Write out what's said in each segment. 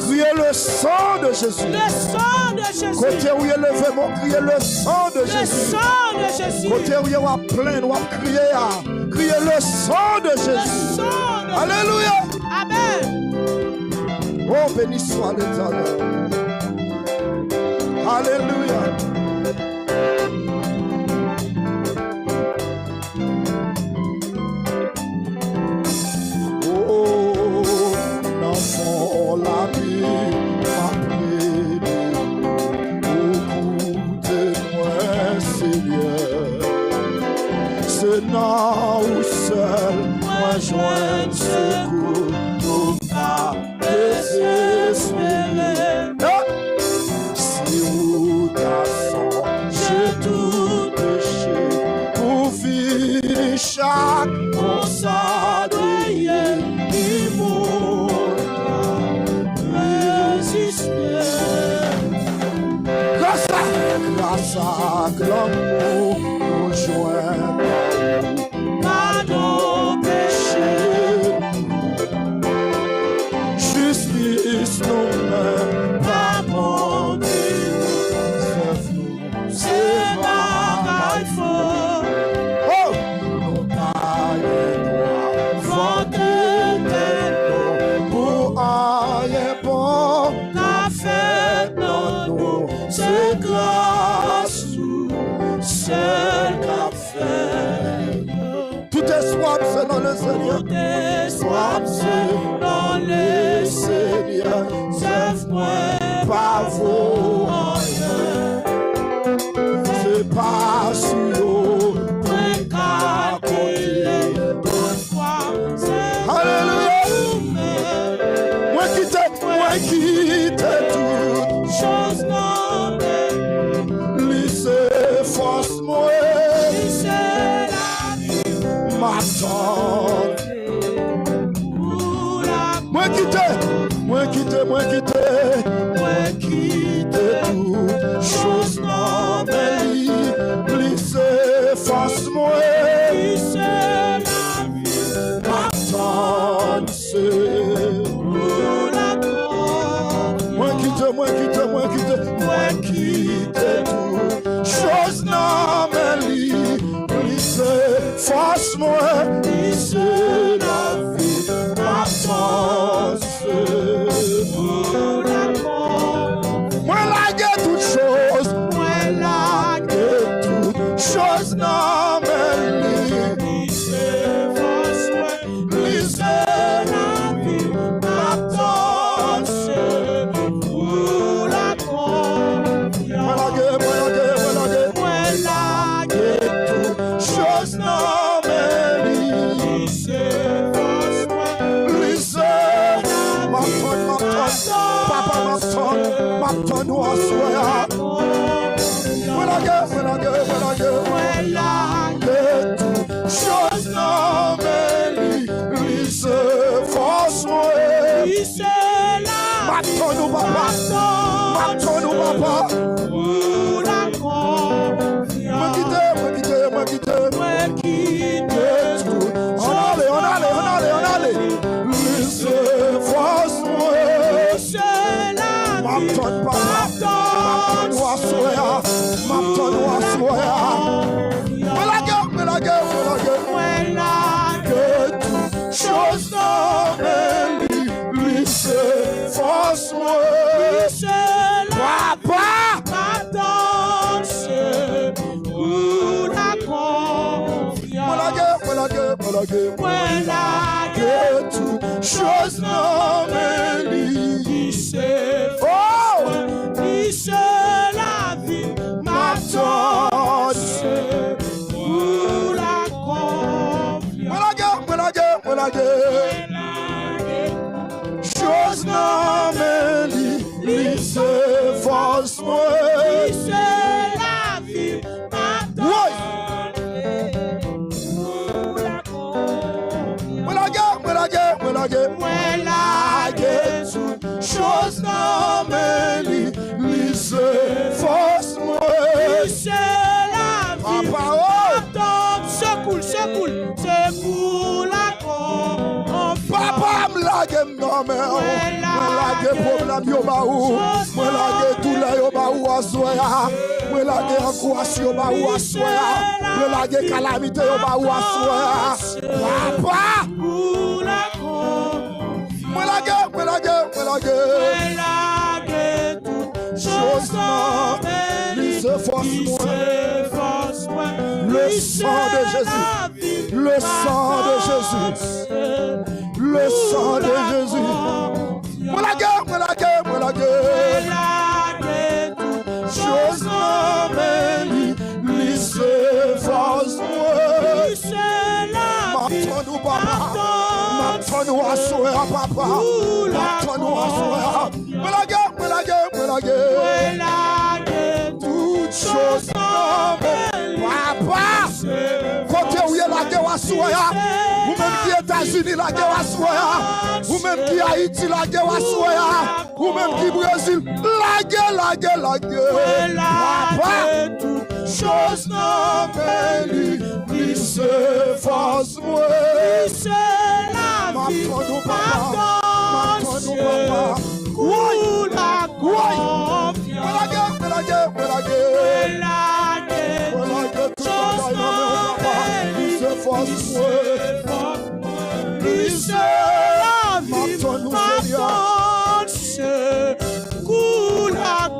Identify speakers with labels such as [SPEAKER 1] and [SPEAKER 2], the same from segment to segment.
[SPEAKER 1] Criez le sang de Jésus.
[SPEAKER 2] Le sang de Jésus.
[SPEAKER 1] Côté où il est levé, mon criez le sang de Jésus.
[SPEAKER 2] Le sang de Jésus.
[SPEAKER 1] Côté où il va plaindre, on va crier. Criez le sang de Jésus.
[SPEAKER 2] Le sang de
[SPEAKER 1] Alléluia.
[SPEAKER 2] Amen.
[SPEAKER 1] Oh, béni soit l'Éternel. Alléluia. La vie m'a pris beaucoup de moi, Seigneur. C'est là où seul moi joins secours pour pas désespérer. Si où garçon, j'ai tout péché pour vivre chaque consacré immonde. Grâce à l'amour, nous joignons pardon péché, justice nous-mêmes, pardon c'est pas faux. Oh, nous paillons vanter pour aller bon, la fête dans nous, c'est grâce. Seul qu'a fait. Tout est swap, c'est dans le Seigneur. Tout est swap, c'est dans le Seigneur. Sève-moi pas vos rien. C'est pas sur l'eau, point qu'à côté. Pourquoi c'est alléluia. Moi quitte toute chose nommée. Lycée force moi. Lycée la vie. M'attend. Moi quitte toute chose nommée. Lycée force moi. Lycée la vie. M'attend. Moi quitte tout chose nommée, lycée, force-moi, lycée, la vie, ma force, moi laguer toute chose nommée, lycée, force-moi, lycée, la vie, ma force. Que toute chose nommée, lycée, lycée, la vie, ma torche, pour la Chose non mais li se force moi.
[SPEAKER 2] C'est la vie, m'attend. Moi la guerre,
[SPEAKER 1] chose non mais li se force moi.
[SPEAKER 2] c'est la vie, m'attend. Secoule, secoule la confiance.
[SPEAKER 1] Papa m'lage m'nommer, m'lage problème yo ba ou, m'lage tout la yo ba ou asoya, m'lage angoisse yo ba ou asoya, m'lage calamité yo ba ou asoya. Papa, m'lage chose non, il se force moi. Le sang de Jésus, le sang de Jésus, le sang de Jésus. M'lage, chose non, mais il se force moi. M'attends-nous papa, m'attends-nous à soeur papa, m'attends-nous à soeur. M'lage. Toute chose non, papa. Côté où il y a la guerre à soya, ou même qui États-Unis la guerre à soya, ou même qui Haïti la guerre à soya, ou même qui Brésil la guerre. Papa, toute chose non, mais lui se force moi.
[SPEAKER 2] C'est la vie,
[SPEAKER 1] m'attends-nous papa. Oui, la confiance.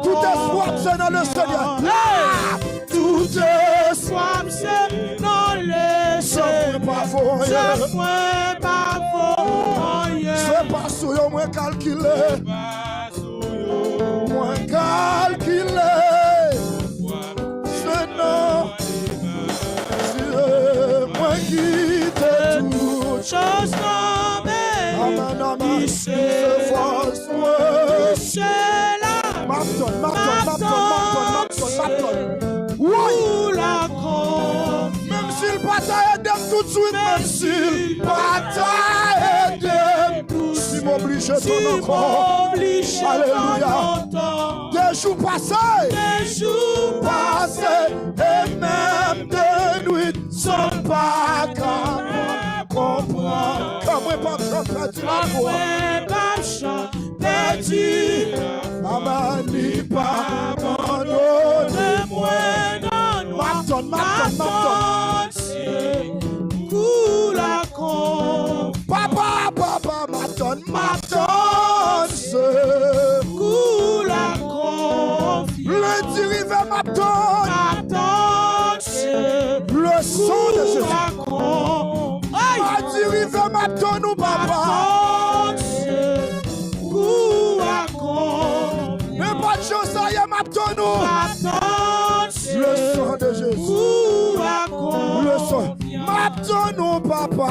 [SPEAKER 1] Tout espoir c'est dans le Seigneur. Tout espoir c'est dans le Seigneur. C'est pas sur moi calculé. Moi calculé. C'est non. C'est moi qui te tout.
[SPEAKER 2] Chose nommée.
[SPEAKER 1] Amen. Il se force moi.
[SPEAKER 2] C'est la
[SPEAKER 1] Marton. Oui.
[SPEAKER 2] la confiance.
[SPEAKER 1] Même s'il pas t'aider tout de suite, même s'il pas t'aider, si m'oblige ton encore. Alléluia. Des jours passés, et même des nuits, sans pas capable comprendre. Comme pas perdu la foi. Perdu, Amani pas abandonné. M'attend. Papa, m'attend. Le dirivé m'attend. Le sang de Jésus. Le dirivé m'attend, nous papa. Mais pas de chose, ça y est, m'attend, nous. Le sang de Jésus. Le sang. M'attend, nous papa.